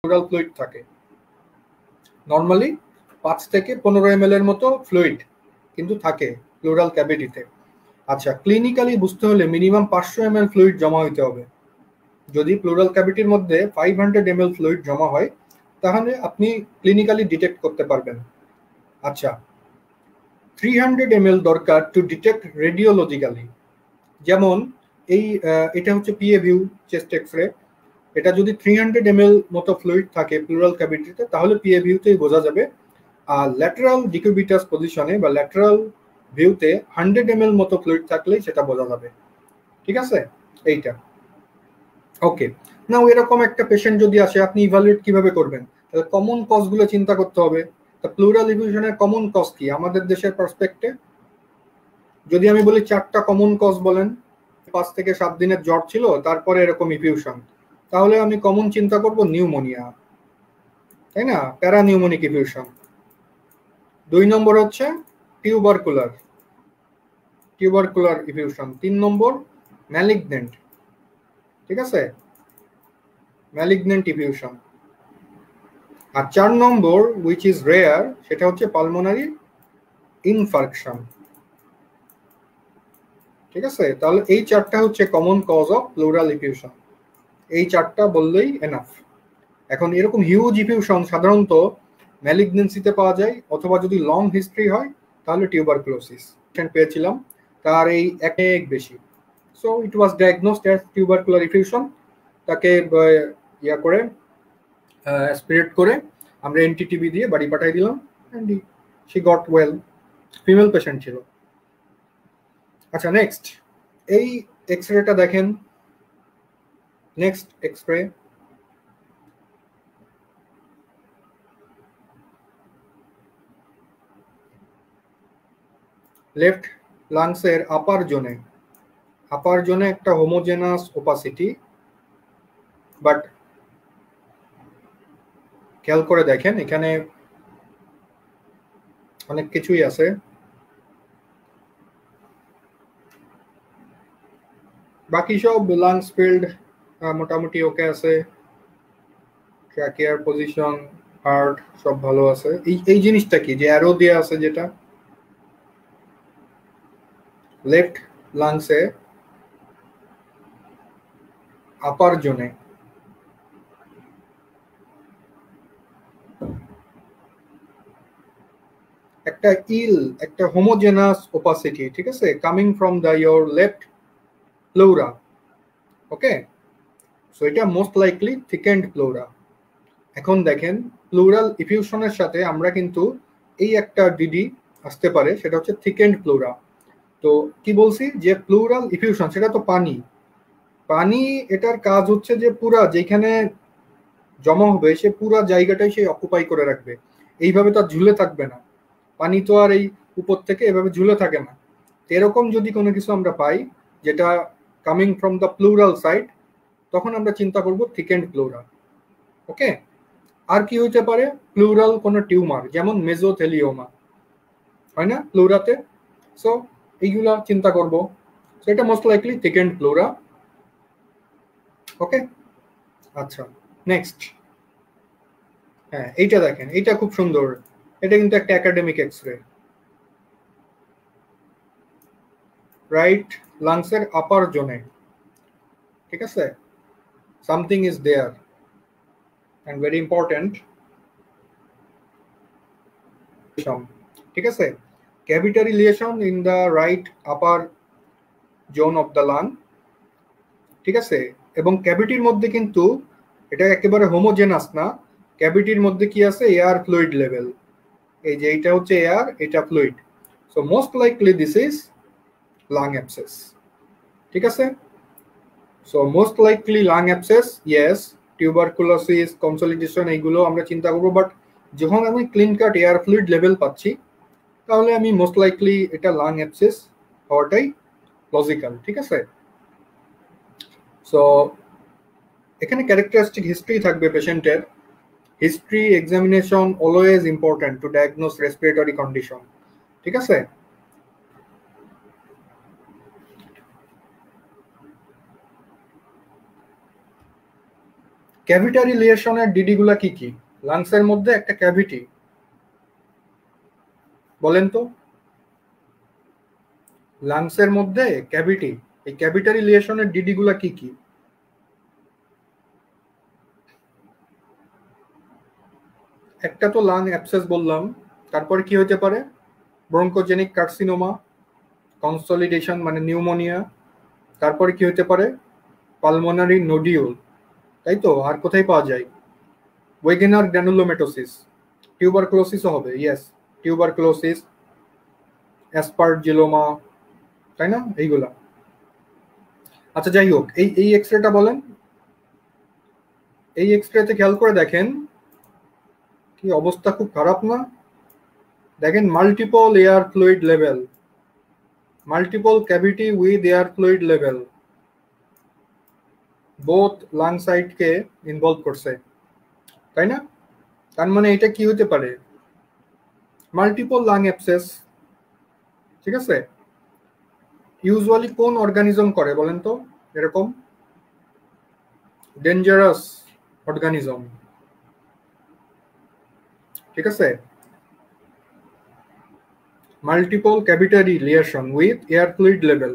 Plural fluid থাকে। Normally 5 থেকে 15 ml এর মতো ফ্লুইড কিন্তু থাকে প্লুরাল ক্যাভিটিতে। আচ্ছা, ক্লিনিক্যালি বুঝতে হলে মিনিমাম 500 ml ফ্লুইড জমা হইতে হবে। যদি প্লুরাল ক্যাভিটির মধ্যে 500 ml ফ্লুইড জমা হয় তাহলে আপনি ক্লিনিক্যালি ডিটেক্ট করতে পারবেন। আচ্ছা, 300 ml দরকার টু ডিটেক্ট রেডিওলজিক্যালি। যেমন এটা হচ্ছে পিএ ভিউ চেস্ট এক্সরে। এটা যদি 300 ml মতো ফ্লুইড থাকে প্লুরাল ক্যাভিটিতে তাহলে পিএ ভিউতেই বোঝা যাবে। আর ল্যাটারাল ডিকিউবিটাস পজিশনে বা ল্যাটারাল ভিউতে 100 ml মতো ফ্লুইড থাকলেই সেটা বোঝা যাবে। ঠিক আছে, এইটা ওকে। নাও এরকম একটা পেশেন্ট যদি আসে, আপনি ইভালুয়েট কিভাবে করবেন? তাহলে কমন কজগুলো চিন্তা করতে হবে। তা প্লুরাল ইফিউশনের কমন কজ কি আমাদের দেশের পার্সপেক্টে? যদি আমি বলি 4টা কমন কজ বলেন, 5 থেকে 7 দিনের জ্বর ছিল তারপরে এরকম ইফিউশন, তাহলে আমি কমন চিন্তা করব নিউমোনিয়া, তাই না? প্যারানিউমোনিক ইফিউশন। 2 নম্বর হচ্ছে টিউবারকুলার ইফিউশন। 3 নম্বর ম্যালিগনেন্ট, ঠিক আছে, ম্যালিগনেন্ট ইফিউশন। আর 4 নম্বর উইচ ইজ রেয়ার, সেটা হচ্ছে পালমোনারি ইনফার্কশন। ঠিক আছে, তাহলে এই 4টা হচ্ছে common cause of pleural effusion. এই 4টা বললেই এনাফ। এখন এরকম হিউজ ইফিউশন সাধারণত ম্যালিগনেন্সিতে পাওয়া যায়, অথবা যদি লং হিস্ট্রি হয় তাহলে টিউবারকুলোসিস পেয়েছিলাম, তার এই এক বেশি। So it was diagnosed as tubercular effusion. তাকে ইয়া করে স্পিরিট করে আমরা এনটিটিভি দিয়ে বাড়ি পাঠিয়ে দিলাম, and she got well. Female patient ছিল। আচ্ছা, নেক্সট এই এক্সরেটা দেখেন। নেক্সট এক্সরে, লেফট লাংসের আপার জোনে একটা হোমোজেনাস ওপাসিটি, বাট খেয়াল করে দেখেন এখানে অনেক কিছুই আছে। বাকি সব লাংস ফিল্ড মোটামুটি ওকে আছে, ট্র্যাকিয়ার পজিশন, হার্ট সব ভালো আছে। এই জিনিসটা কি যে অ্যারো দিয়ে আছে, যেটা লেফট লাংসে আপার জোনে একটা হোমোজেনাস ওপাসিটি, ঠিক আছে, coming from the your left pleura. Okay, so এটা মোস্ট লাইকলি থিকেন্ড প্লুরা। এখন দেখেন প্লুরাল ইফিউশনের সাথে আমরা কিন্তু এই একটা ডিডি আসতে পারে, সেটা হচ্ছে থিকেন্ড প্লুরা। তো কি বলছি যে প্লুরাল ইফিউশন সেটা তো পানি এটার কাজ হচ্ছে যে পুরা যেখানে জমা হবে সে পুরা জায়গাটাই সে অকুপাই করে রাখবে, এইভাবে তো আর ঝুলে থাকবে না। পানি তো আর এই উপর থেকে এভাবে ঝুলে থাকে না। এরকম যদি কোনো কিছু আমরা পাই যেটা coming from the plural side, তখন আমরা চিন্তা করব থিকেন্ড প্লুরা। ওকে, আর কি হইতে পারে? প্লুরাল কোনো টিউমার, যেমন মেজোথেলিওমা হয় না প্লুরাতে, সো এইগুলা চিন্তা করব। সো এটা মোস্ট লাইকলি থিকেন্ড প্লুরা। ওকে, আচ্ছা নেক্সট। হ্যাঁ, এইটা দেখেন, এইটা খুব সুন্দর। এটা কিন্তু একটা একাডেমিক এক্সরে। রাইট লাংসের আপার জোনে, ঠিক আছে, something is there and very important. ঠিক আছে, cavitary lesion in the right upper zone of the lung. ঠিক আছে, এবং ক্যাভিটির মধ্যে কিন্তু এটা একেবারে হোমোজেনাস না। ক্যাভিটির মধ্যে কি আছে? Air fluid level. এই যে এইটা হচ্ছে এয়ার, এটা fluid. So most likely this is lung abscess. ঠিক আছে, so most likely lung abscess, yes. Tuberculosis, consolidation এইগুলো আমরা চিন্তা করবো, বাট যখন আমি ক্লিন কাট এয়ার ফ্লুইড লেভেল পাচ্ছি তাহলে আমি মোস্ট লাইকলি এটা লাং অ্যাবসেস হওয়াটাই লজিক্যাল। ঠিক আছে, সো এখানে ক্যারেক্টারিস্টিক হিস্ট্রি থাকবে পেশেন্টের। History examination always important to diagnose respiratory condition. ঠিক আছে, ক্যাভিটারি লিয়েশনের ডিডি গুলা কি কি? লাংসের মধ্যে একটা ক্যাভিটি, বলেন তো, লাংসের মধ্যে ক্যাভিটি, এই ক্যাভিটারি লিয়েশনের ডিডি গুলা কি কি? একটা তো লাং অ্যাবসেস বললাম, তারপরে কি হতে পারে? ব্রঙ্কোজেনিক কার্সিনোমা, কনসলিডেশন মানে নিউমোনিয়া, তারপরে কি হতে পারে? পালমোনারি নোডিউল, তাই তো? আর কোথায় পাওয়া যায়? ওয়েগেনার গ্র্যানুলোমেটোসিস, টিউবারক্লোসিসও হবে, ইয়েস, টিউবারক্লোসিস, অ্যাসপারজিলোমা, তাই না? এইগুলা। আচ্ছা যাই হোক, এই এক্সরেটা বলেন, এই এক্সরেতে খেয়াল করে দেখেন কি অবস্থা, খুব খারাপ না? দেখেন multiple air fluid level, multiple cavity with air fluid level, both lung সাইডকে ইনভলভ করছে, তাই না? তার মানে এটা কি হতে পারে? মাল্টিপল লাং অ্যাবসেস, ঠিক আছে? ইউজুয়ালি কোন অর্গানিজম করে বলেন তো এরকম? ডেঞ্জারাস অর্গানিজম, ঠিক আছে? Multiple cavitary lesion with air fluid level,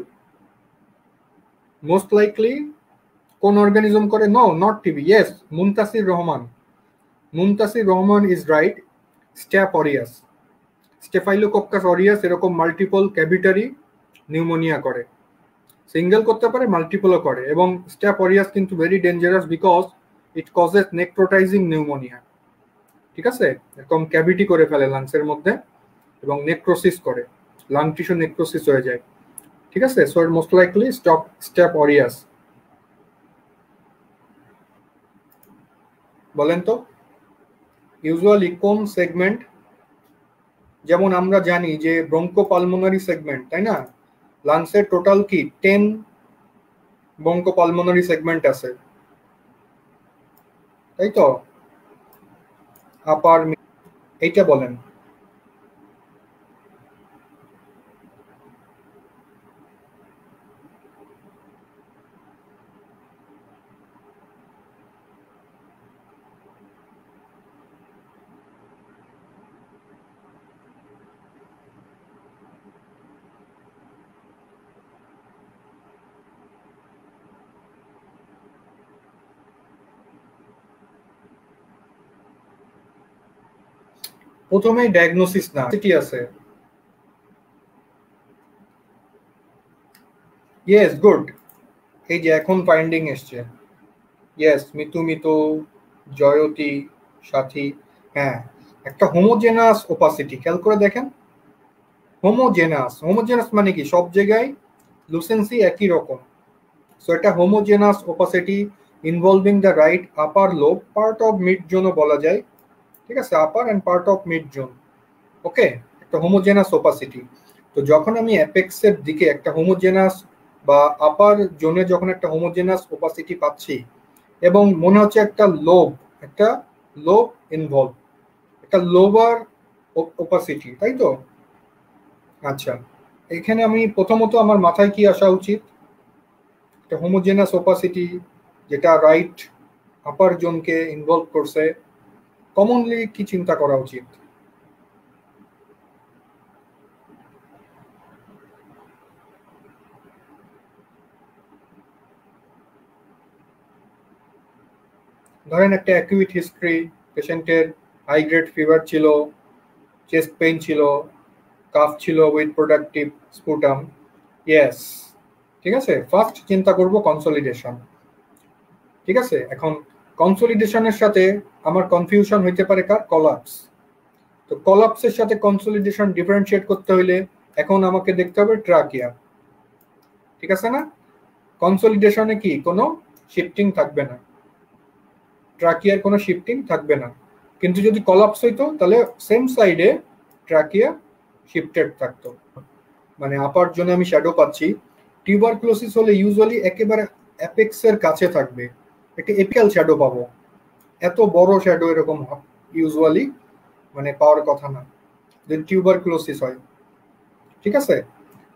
most likely কোন অর্গানিজম করে? No, not TB, yes, Muntasir Rahman, Muntasir Rahman is right, staph aureus, staphylococcus aureus এরকম মাল্টিপল ক্যাভিটারি নিউমোনিয়া করে, সিঙ্গেল করতে পারে, মাল্টিপলও করে, এবং স্ট্যাপ অরিয়াস কিন্তু very dangerous because it causes necrotising pneumonia, ঠিক আছে? এরকম ক্যাভিটি করে ফেলে লাংসের মধ্যে এবং নেক্রোসিস করে, লাং টিস্যু নেক্রোসিস হয়ে যায়, ঠিক আছে? So most likely step aureus. বলেন তো ইউজুয়ালি কোন সেগমেন্ট, যেমন আমরা জানি যে ব্রঙ্কোপালমোনারি সেগমেন্ট, তাই না? লাংসের টোটাল কি 10 ব্রঙ্কোপালমোনারি সেগমেন্ট আছে, তাই তো? আপার, এইটা বলেন। প্রথমেই ডায়াগনোসিস না, সিটি আছে, ইয়েস, গুড, এই যে এখন ফাইন্ডিং এসছে, ইয়েস, মিতু, জয়তী, সাথী, হ্যাঁ, একটা হোমোজেনাস ওপাসিটি, খেয়াল করে দেখেন, হোমোজেনাস মানে কি? সব জায়গায় লুসেন্সি একই রকম, সো এটা homogenous opacity involving the right upper lobe part of mid জোনও বলা যায়, ঠিক আছে? Upper and part of mid zone, okay, একটা হোমোজেনাস ওপাসিটি। তো যখন আমি অ্যাপেক্সের দিকে একটা হোমোজেনাস বা আপার জোনে যখন একটা হোমোজেনাস ওপাসিটি পাচ্ছি এবং মনে হচ্ছে একটা লোব ইনভলভ, একটা লোভার ওপাসিটি, তাই তো? আচ্ছা, এখানে আমি প্রথমত আমার মাথায় কি আসা উচিত? একটা হোমোজেনাস ওপাসিটি যেটা রাইট আপার জোনকে ইনভলভ করছে, কমনলি কি চিন্তা করা উচিত? ধরেন একটা অ্যাকিউট হিস্ট্রি, পেশেন্টের হাই গ্রেড ফিভার ছিল, চেস্ট পেইন ছিল, কাফ ছিল উইথ প্রোডাক্টিভ স্পুটাম, ইয়েস, ঠিক আছে? ফার্স্ট চিন্তা করব কনসলিডেশন, ঠিক আছে? এখন কনসলিডেশনের সাথে আমার কনফিউশন হইতে পারে কার? কলাপস। তো কলাপসের সাথে কনসলিডেশন ডিফারেন্সিয়েট করতে হইলে এখন আমাকে দেখতে হবে ট্রাকিয়া, ঠিক আছে না? কনসলিডেশনে কি কোনো শিফটিং থাকবে না, ট্রাকিয়ার কোনো শিফটিং থাকবে না, কিন্তু যদি কলাপস হইতো তাহলে সেম সাইডে ট্রাকিয়া শিফটেড থাকতো, মানে আপার জন্য আমি শ্যাডো পাচ্ছি। টিউবারক্লোসিস হলে ইউজুয়ালি একেবারে অ্যাপেক্সের কাছে থাকবে, একটা এপিক্যাল শ্যাডো পাবো, এত বড় শ্যাডো এরকম ইউজুয়ালি মানে পাওয়ার কথা না যদি টিউবারক্লোসিস হয়, ঠিক আছে?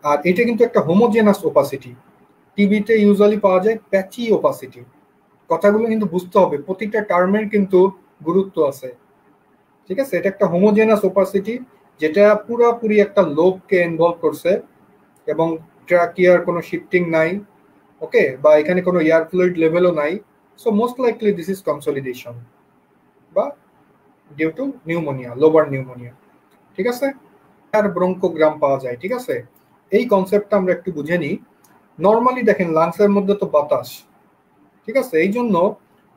আর এটা কিন্তু একটা হোমোজেনাস ওপাসিটি, টিবিতে ইউজুয়ালি পাওয়া যায় প্যাচি ওপাসিটি, কথাগুলো কিন্তু বুঝতে হবে, প্রতিটা টার্মের কিন্তু গুরুত্ব আছে। ঠিক আছে, এটা একটা হোমোজেনাস ওপাসিটি যেটা পুরোপুরি একটা লোবকে ইনভলভ করছে এবং ট্রাকিয়ার কোনো শিফটিং নাই, ওকে, বা এখানে কোনো এয়ার ফ্লুইড লেভেলও নাই। So most likely this is consolidation বা due to pneumonia, lobar pneumonia. ঠিক আছে, আর ব্রঙ্কোগ্রাম পাওয়া যায়। ঠিক আছে, এই কনসেপ্টটা আমরা একটু বুঝে নিই। নর্মালি দেখেন লাংসের মধ্যে তো বাতাস, ঠিক আছে, এই জন্য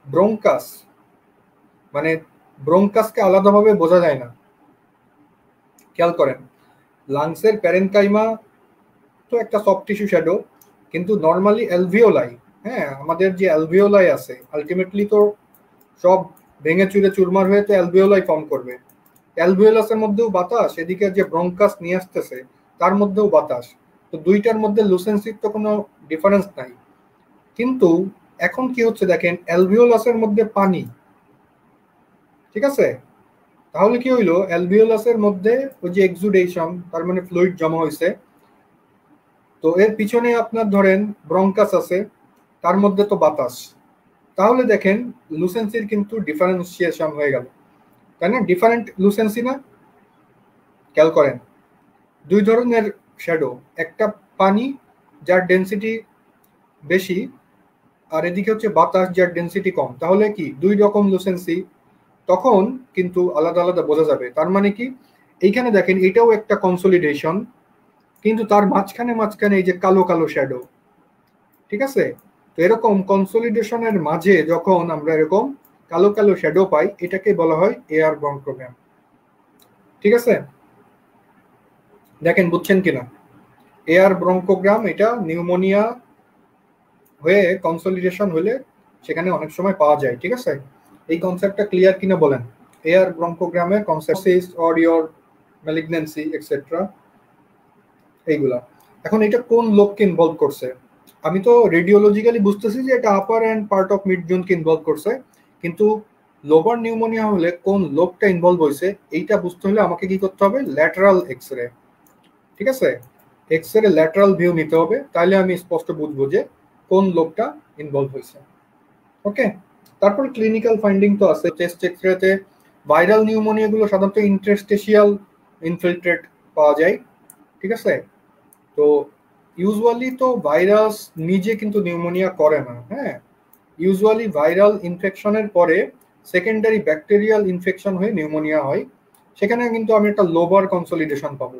ব্রঙ্কাস মানে ব্রঙ্কাসকে আলাদাভাবে বোঝা যায় না। খেয়াল করেন, লাংসের প্যারেনকাইমা তো একটা সফট টিস্যু শ্যাডো, কিন্তু নর্মালি অ্যালভিওলাই, হ্যাঁ, আমাদের যে অ্যালভিওলাই আছে আলটিমেটলি তো সব ভেঙে চুরে চুরমার হয়ে তো অ্যালভিওলাই ফর্ম করবে। অ্যালভিওলাসের মধ্যেও বাতাস, এদিকে যে ব্রঙ্কাস নিয়ে আসতেছে তার মধ্যেও বাতাস, তো দুইটার মধ্যে লুসেন্সির তো কোনো ডিফারেন্স নাই। কিন্তু এখন কি হচ্ছে দেখেন, অ্যালভিওলাসের মধ্যে পানি, ঠিক আছে, তাহলে কি হইলো, অ্যালভিওলাসের মধ্যে ওই যে এক্সুডেশন, তার মানে ফ্লুইড জমা হয়েছে, তো এর পিছনে আপনার ধরেন ব্রঙ্কাস আছে, তার মধ্যে তো বাতাস, তাহলে দেখেন লুসেন্সির কিন্তু ডিফারেন্সিয়েশন হয়ে গেল, তাই না? ডিফারেন্ট লুসেন্সি না? খেয়াল করেন, দুই ধরনের শ্যাডো, একটা পানি যার ডেন্সিটি বেশি, আর এদিকে হচ্ছে বাতাস যার ডেন্সিটি কম, তাহলে কি দুই রকম লুসেন্সি, তখন কিন্তু আলাদা আলাদা বোঝা যাবে। তার মানে কি, এইখানে দেখেন এটাও একটা কনসলিডেশন, কিন্তু তার মাঝখানে মাঝখানে এই যে কালো কালো শ্যাডো, ঠিক আছে, তো এরকম কনসলিডেশনের মাঝে যখন আমরা এরকম কালো কালো শ্যাডো পাই, এটাকে বলা হয় এয়ার ব্রঙ্কোগ্রাম। ঠিক আছে, দেখেন বুঝছেন কিনা, এয়ার ব্রঙ্কোগ্রাম এটা নিউমোনিয়া হয়ে কনসলিডেশন হলে সেখানে অনেক সময় পাওয়া যায়। ঠিক আছে, এই কনসেপ্টটা ক্লিয়ার কিনা বলেন? এয়ার ব্রঙ্কোগ্রামের concept or your malignancy etcetera এইগুলা। এখন এটা কোন লোককে ইনভলভ করছে? আমি তো রেডিওলজিক্যালি বুঝতেছি যে এটা upper and part of mid জোনকে ইনভলভ করছে, কিন্তু লোবার নিউমোনিয়া হলে কোন লোকটা ইনভলভ হয়েছে এইটা বুঝতে হলে আমাকে কি করতে হবে? Lateral x-ray. ঠিক আছে, এক্সরে ল্যাটারাল ভিউ নিতে হবে, তাহলে আমি স্পষ্ট বুঝবো যে কোন লোকটা ইনভলভ হয়েছে। ওকে, তারপর ক্লিনিক্যাল ফাইন্ডিং তো আছে। চেস্ট এক্সরেতে ভাইরাল নিউমোনিয়া গুলো সাধারণত ইন্টারস্টেশিয়াল ইনফিল্ট্রেট পাওয়া যায়। ঠিক আছে, তো ইউজুয়ালি তো ভাইরাস নিজে কিন্তু নিউমোনিয়া করে না, হ্যাঁ, ইউজুয়ালি ভাইরাল ইনফেকশনের পরে সেকেন্ডারি ব্যাকটেরিয়াল ইনফেকশন হয়ে নিউমোনিয়া হয়, সেখানে কিন্তু আমি একটা লোবার কনসলিডেশন পাবো।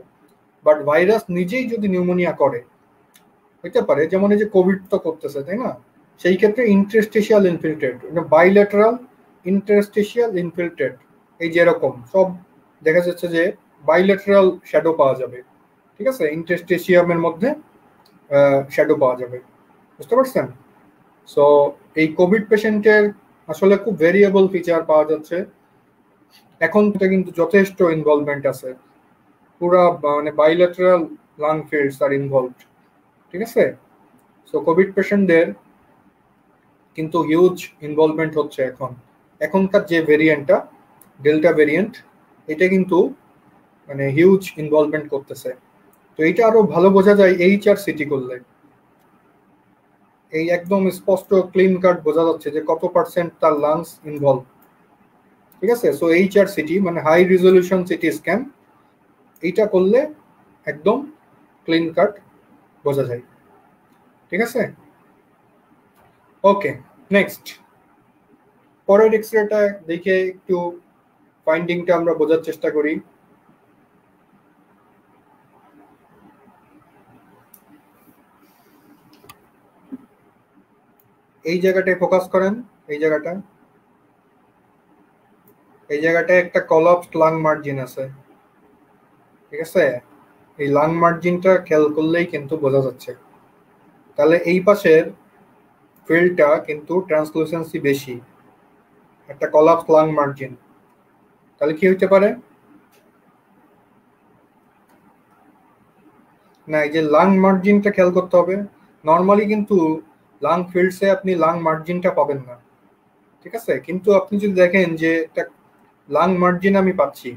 বাট ভাইরাস নিজেই যদি নিউমোনিয়া করে, হইতে পারে, যেমন এই যে কোভিড তো করতেছে, তাই না, সেই ক্ষেত্রে interstitial infiltrate, bilateral interstitial infiltrate, এই যে এরকম সব দেখা যাচ্ছে যে বাইল্যাটারাল শ্যাডো পাওয়া যাবে। ঠিক আছে, ইন্টারস্টেশিয়ামের মধ্যে শ্যাডো পাওয়া যাবে, বুঝতে পারছেন? সো এই কোভিড পেশেন্টের আসলে খুব ভেরিয়েবল ফিচার পাওয়া যাচ্ছে এখন, কিন্তু যথেষ্ট ইনভলভমেন্ট আছে, পুরা মানে bilateral lung fields are involved. ঠিক আছে, সো কোভিড পেশেন্টদের কিন্তু হিউজ ইনভলভমেন্ট হচ্ছে এখন। এখনকার যে ভেরিয়েন্টটা ডেল্টা ভেরিয়েন্ট, এটা কিন্তু মানে হিউজ ইনভলভমেন্ট করতেছে। তো এইটা আরো ভালো বোঝা যায় HRCT করলে, এই একদম স্পষ্ট ক্লিন কাট বোঝা যাচ্ছে যে কত পার্সেন্ট তার লাংস ইনভলভ। ঠিক আছে, সো HRCT মানে হাই রিজলিউশন সিটি স্ক্যান, এইটা করলে একদম ক্লিন কাট বোঝা যায়। ঠিক আছে, ওকে, নেক্সট পরের এক্সরেটা দেখে একটু ফাইন্ডিংটা আমরা বোঝার চেষ্টা করি। এই জায়গাটায় ফোকাস করেন, এই জায়গাটায় একটা কলাপসড লাং মার্জিন আছে। ঠিক আছে, এই লাং মার্জিনটা খেয়াল করলেই কিন্তু বোঝা যাচ্ছে, তাহলে এই পাশের ফিল্ডটা কিন্তু ট্রান্সলুসেন্সি বেশি, একটা কলাপস লাং মার্জিন, তাহলে কি হইতে পারে না, এই যে লাং মার্জিনটা খেয়াল করতে হবে। নর্মালি কিন্তু লাং ফিল্ডসে আপনি লাং মার্জিনটা পাবেন না। ঠিক আছে, কিন্তু আপনি যদি দেখেন যে একটা লাং মার্জিন আমি পাচ্ছি,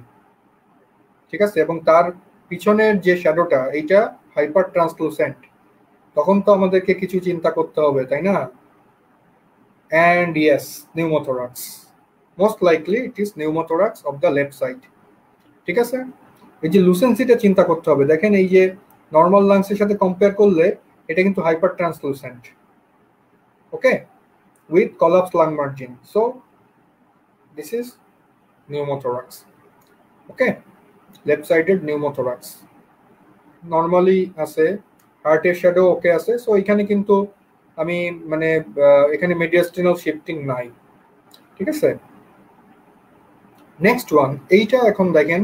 ঠিক আছে, এবং তার পিছনের যে শ্যাডোটা এইটা হাইপার ট্রান্সলুসেন্ট, তখন তো আমাদেরকে কিছু চিন্তা করতে হবে, তাই না? and yes, pneumothorax. Most likely it is pneumothorax of the left side. ঠিক আছে, এই যে লুসেন্সিটা চিন্তা করতে হবে। দেখেন এই যে নর্মাল লাংসের সাথে কম্পেয়ার করলে এটা কিন্তু hyper translucent, okay, with collapse lung margin. So this is pneumothorax, okay, left sided pneumothorax normally আছে, হার্টের শ্যাডো ওকে আছে। সো এখানে কিন্তু আমি মানে এখানে মিডিয়াস্টিনাল শিফটিং নাই, ঠিক আছে। নেক্সট ওয়ান, এইটা এখন দেখেন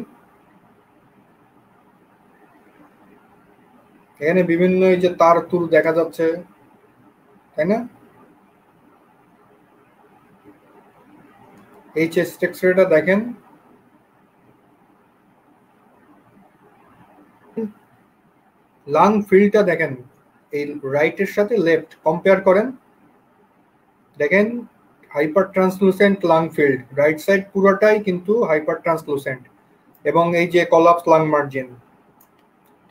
এখানে বিভিন্ন এই যে তার তুর দেখা যাচ্ছে, তাই না? এই চেস্ট এক্সরেটা দেখেন, লাং ফিল্ডটা দেখেন, এই রাইটের সাথে লেফট কম্পেয়ার করেন, দেখেন hyper translucent lung field, right side পুরোটাই কিন্তু হাইপার ট্রান্সলুসেন্ট, এবং এই যে কলাপস লাং মার্জিন,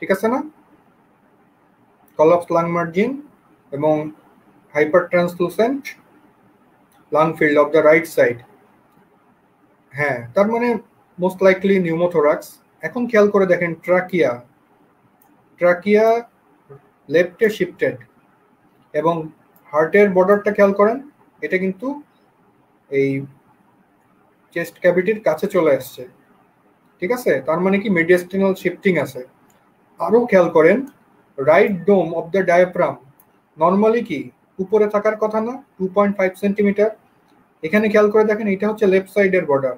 ঠিক আছে না? কলাপস লাং মার্জিন এবং hyper translucent lung field of the right side. হ্যাঁ, তার মানে মোস্ট লাইকলি নিউমোথোরাক্স। এখন খেয়াল করে দেখেন ট্রাকিয়া, ট্রাকিয়া লেফটে শিফটেড, এবং হার্টের বর্ডারটা খেয়াল করেন, এটা কিন্তু এই চেস্ট ক্যাভিটির কাছে চলে আসছে, ঠিক আছে। তার মানে কি মিডিয়াস্টিনাল শিফটিং আছে। আরো খেয়াল করেন right dome of the diaphragm normally কি উপরে থাকার কথা না, 2.5 সেন্টিমিটার। এখানে খেয়াল করে দেখেন এটা হচ্ছে লেফট সাইডের বর্ডার,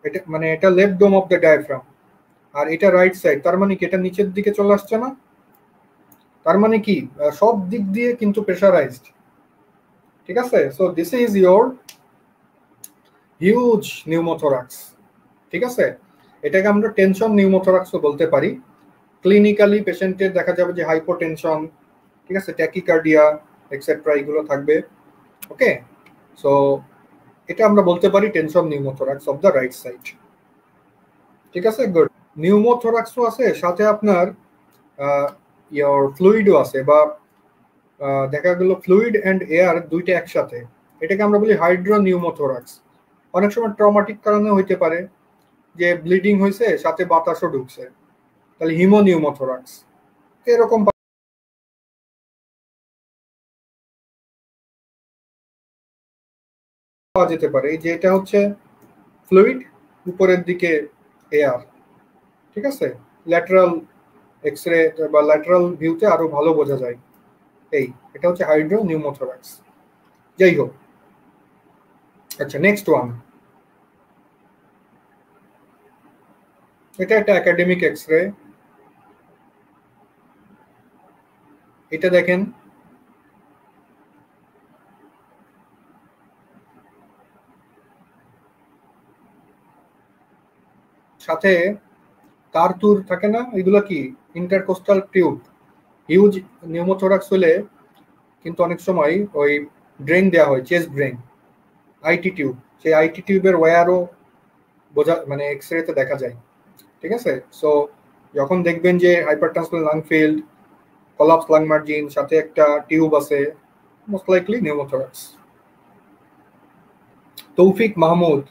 এটা মানে এটা left dome of the diaphragm, আর এটা রাইট সাইড। তার মানে কি এটা নিচের দিকে চলে আসছে না? তার মানে কি সব দিক দিয়ে কিন্তু প্রেসারাইজড, ঠিক আছে। So this is your huge pneumothorax, ঠিক আছে। এটাকে আমরা টেনশন নিউমোথোরাক্সও বলতে পারি। ক্লিনিক্যালি পেশেন্টের দেখা যাবে যে হাইপোটেনশন, ঠিক আছে, ট্যাকিকার্ডিয়া এক্সেট্রা এগুলো থাকবে, ওকে। সো এটা আমরা বলতে পারি tension pneumothorax of the right side, ঠিক আছে, গুড। নিউমোথোরাক্সও আছে, সাথে আপনার ইয়োর ফ্লুইডও আছে, বা দেখা গেল ফ্লুইড অ্যান্ড এয়ার দুইটা একসাথে, এটাকে আমরা বলি হাইড্রো নিউমোথোরাক্স। অনেক সময় ট্রমাটিক কারণে হইতে পারে যে ব্লিডিং হয়েছে সাথে বাতাসও ঢুকছে, তাহলে হিমোনিউমোথোরাক্স এরকম পাওয়া যেতে পারে। এই যে এটা হচ্ছে ফ্লুইড, উপরের দিকে এয়ার, ঠিক আছে। ল্যাটারাল এক্সরে বা ল্যাটারাল ভিউতে আরো ভালো বোঝা যায়। এই এটা হচ্ছে হাইড্রো নিউমোথোরাক্স। যাই হোক, আচ্ছা নেক্সট ওয়ান, এটা একটা একাডেমিক এক্সরে। এটা দেখেন সাথে কার্তুর থাকে না, এগুলো কি ইন্টারকোস্টাল টিউব। হিউজ নিউমোথোরাক্স হলে কিন্তু অনেক সময় ওই ড্রেন দেওয়া হয়, চেস্ট ড্রেন, আইটি টিউব। সেই আইটি টিউবের ওয়্যারও বোঝা মানে এক্সরেতে দেখা যায়, ঠিক আছে। সো যখন দেখবেন যে hypertension lung field, collapse lung margin, সাথে একটা টিউব আছে, মোস্ট লাইকলি নিউমোথোরাক্স। তৌফিক মাহমুদ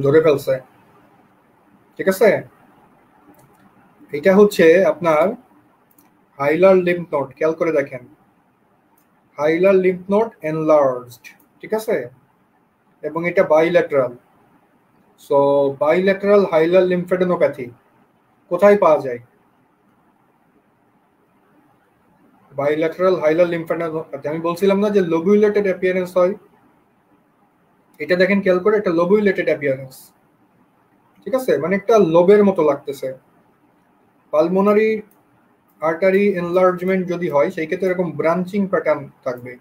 ধরে ফেলছে, ঠিক আছে। এটা হচ্ছে আপনার হাইলার লিম্ফ নোড, খেয়াল করে দেখেন হাইলার লিম্ফ নোড এনলার্জড, ঠিক আছে, এবং এটা বাইল্যাটারাল। সো বাইল্যাটারাল হাইলার লিম্ফেডেনোপ্যাথি কোথায় পাওয়া যায়? বাইল্যাটারাল হাইলার লিম্ফেডেনোপ্যাথি আমি বলছিলাম না যে লোবুলেটেড অ্যাপিয়ারেন্স হয়, এটা দেখেন খেয়াল করে, এটা লোবুলেটেড অ্যাপিয়ারেন্স, ঠিক আছে, মানে একটা লোবের মতো লাগতেছে। পালমোনারি আর্টারি এনলার্জমেন্ট যদি হয় সেই ক্ষেত্রে এরকম ব্রাঞ্চিং প্যাটার্ন থাকবে,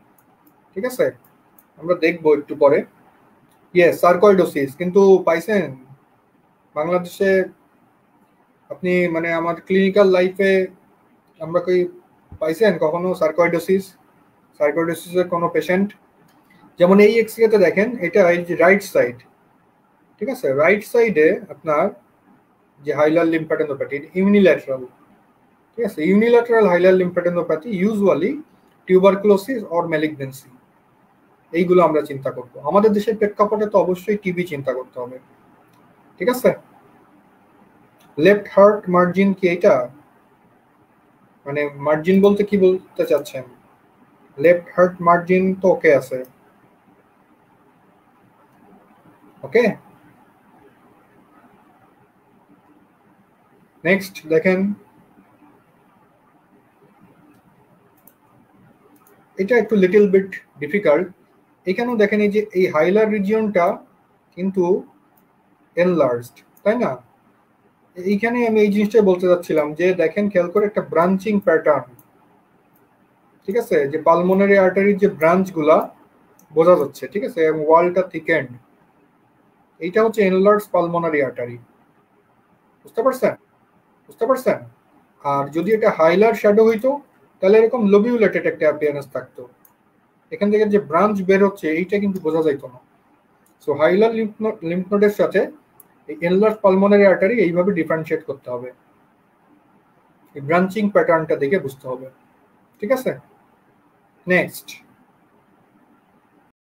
ঠিক আছে, আমরা দেখবো একটু পরে। ইয়েস, সার্কয়েডোসিস কিন্তু পাইছেন বাংলাদেশে আপনি, মানে আমার ক্লিনিক্যাল লাইফে আমরা কি পাইছেন কখনো সার্কয়েডোসিস? সার্কয়েডোসিসের কোনো পেশেন্ট, যেমন এই এক্সরেতে দেখেন এটা এই যে রাইট সাইড, ঠিক আছে, রাইট সাইডে আপনার যে হাইলার লিম্ফেডেনোপ্যাথি ইউনিল্যাটারাল, ঠিক আছে, unilateral hilar lymphadenopathy usually tuberculosis or malignancy, এইগুলো আমরা চিন্তা করব। আমাদের দেশের প্রেক্ষাপটে তো অবশ্যই টিবি চিন্তা করতে হবে, ঠিক আছে। লেফট হার্ট মার্জিন কি এটা, মানে মার্জিন বলতে কি বলতে চাচ্ছেন? লেফট হার্ট মার্জিন তো ওকে আছে, ওকে। নেক্সট দেখেন, এটা একটু লিটল বিট ডিফিকাল্ট। এখানেও দেখেন এই যে এই হাইলার রিজিয়নটা কিন্তু এনলার্জড, তাই না? এইখানে আমি এই জিনিসটা বলতে চাচ্ছিলাম যে দেখেন খেয়াল করে একটা ব্রাঞ্চিং প্যাটার্ন, ঠিক আছে, যে পালমোনারি আর্টারির যে ব্রাঞ্চ গুলা বোঝা যাচ্ছে, ঠিক আছে, এবং ওয়ালটা থিকেন্ড, এইটা হচ্ছে এনলার্জ পালমোনারি আর্টারি। বুঝতে পারছেন? বুঝতে পারছেন? আর যদি এটা হাইলার শ্যাডো হইতো তাহলে এরকম লোবিউলেটেড একটা অ্যাপিয়ারেন্স থাকতো, এখান থেকে যে ব্রাঞ্চ বের হচ্ছে এইটা কিন্তু বোঝা যাইতো না। সো হাইলার লিম্ফ নোডের সাথে এই এনলার্জ পালমোনারি আর্টারি এইভাবে ডিফারেন্সিয়েট করতে হবে, এই ব্রাঞ্চিং প্যাটার্নটা দেখে বুঝতে হবে, ঠিক আছে। নেক্সট